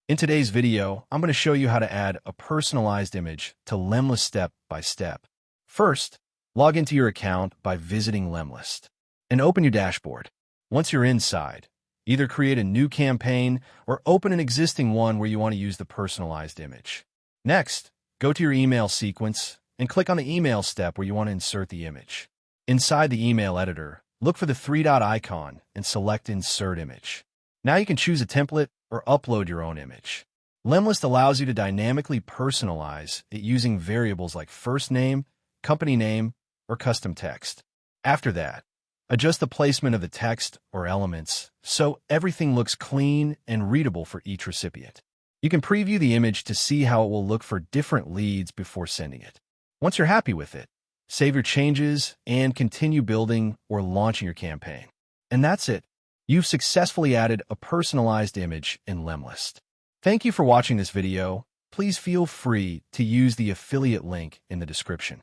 In today's video, I'm going to show you how to add a personalized image to Lemlist step by step. First, log into your account by visiting Lemlist and open your dashboard. Once you're inside, either create a new campaign or open an existing one where you want to use the personalized image. Next, go to your email sequence and click on the email step where you want to insert the image. Inside the email editor, look for the three-dot icon and select Insert Image. Now you can choose a template or upload your own image. Lemlist allows you to dynamically personalize it using variables like first name, company name, or custom text. After that, adjust the placement of the text or elements so everything looks clean and readable for each recipient. You can preview the image to see how it will look for different leads before sending it. Once you're happy with it, save your changes and continue building or launching your campaign. And that's it. You've successfully added a personalized image in Lemlist. Thank you for watching this video. Please feel free to use the affiliate link in the description.